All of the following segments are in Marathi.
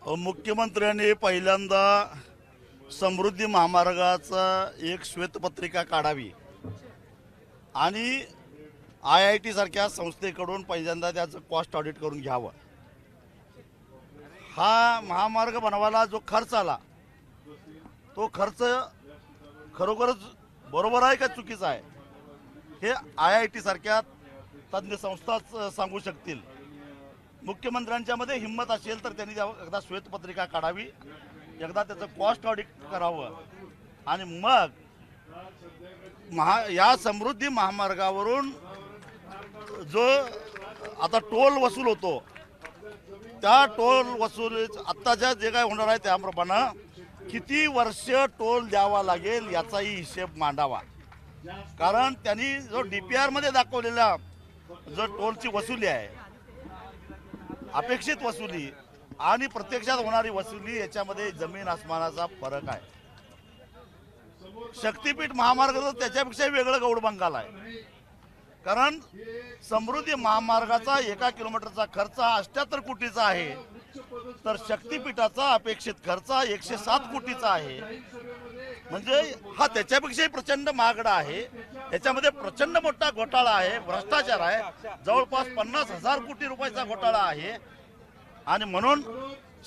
मुख्यमंत्र्यांनी पहिल्यांदा समृद्धी महामार्गाचा एक श्वेतपत्रिका काढावी आणि IIT सारख्या संस्थेकडून पहिल्यांदा त्याचं कॉस्ट ऑडिट करून घ्यावं। हा महामार्ग बनवायला जो खर्च आला तो खर्च खरोखरच बरोबर आहे का चुकीचा आहे हे IIT सारख्या तज्ञ संस्थाच सांगू शकतील। मुख्यमंत्र्यांच्या मध्ये हिम्मत असेल तर त्यांनी एकदा श्वेतपत्रिका काढावी, एकदा त्याचं कॉस्ट ऑडिट करावं आणि मग या समृद्धी महामार्गावरून जो आता टोल वसूल होतो त्या टोल वसूल आत्ताच्या जे काय होणार आहे त्याप्रमाणे किती वर्ष टोल द्यावा लागेल याचाही हिशेब मांडावा। कारण त्यांनी जो DPR मध्ये दाखवलेला जो टोलची वसुली आहे, अपेक्षित वसुली आणि प्रत्यक्षात होणारी वसुली याच्यामध्ये जमीन आसमानाचा फरक आहे। शक्तीपीठ महामार्ग त्याच्यापेक्षा वेगळं गौडबंगाल आहे। कारण समृद्धी महामार्गाचा 1 किलोमीटरचा खर्च 78 कोटीचा आहे, तर शक्तीपीठाचा अपेक्षित खर्च 107 कोटीचा आहे। म्हणजे हा त्याच्यापेक्षाही प्रचंड महागडा आहे। याच्यामध्ये प्रचंड मोठा घोटाळा आहे, भ्रष्टाचार आहे, जवळपास 50,000 कोटी रुपयाचा घोटाळा आहे। आणि म्हणून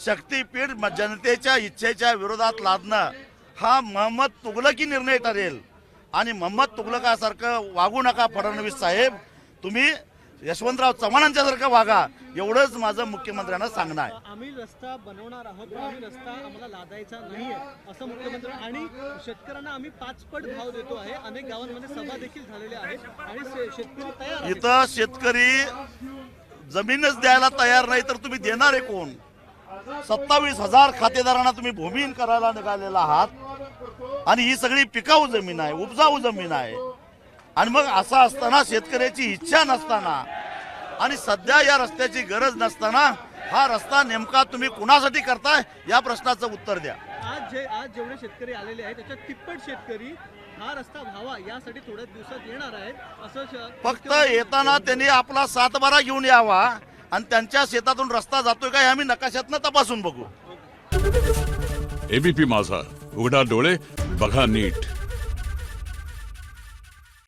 शक्तीपीठ जनतेच्या इच्छेच्या विरोधात लादणं हा मोहम्मद तुगलकी निर्णय ठरेल। आणि मोहम्मद तुगलकासारखं वागू नका फडणवीस साहेब, तुम्ही यशवंतराव चव्हाणांच्या सारखं वागा, एवढंच माझं मुख्यमंत्र्यांना सांगणं आहे। आम्ही रस्ता बनवणार आहोत, आम्ही रस्ता आम्हाला लादायचा नाहीये असं मुख्यमंत्री आणि शेतकऱ्यांना आम्ही 5 पट भाव देतो आहे। अनेक गावांमध्ये सभा देखील झालेल्या आहेत आणि शेतकरी तयार आहेत। इथं शेतकरी जमीनच द्यायला तयार नाही तर तुम्ही देणारे कोण? 27,000 खातेदारांना तुम्ही भूमिहीन करायला निघालेला आहात आणि ही सगळी पिकाऊ जमीन आहे, उपजाऊ जमीन आहे। आणि मग असं असताना शेतकऱ्याची इच्छा नसताना आणि सध्या या रस्त्याची गरज नसताना हा रस्ता नेमका तुम्ही कुणासाठी करताय या प्रश्नाचं उत्तर द्या। आज जेवढे शेतकरी आलेले आहेत त्याच्यात तिप्पट शेतकरी हा रस्ता व्हावा यासाठी थोड्याच दिवसात येणार आहेत असं फक्त येताना त्यांनी आपला 7-12 घेऊन यावा आणि त्यांच्या शेतातून रस्ता जातोय का हे आम्ही नकाशातनं तपासून बघू। ABP माझा, उघडा डोळे बघा नीट।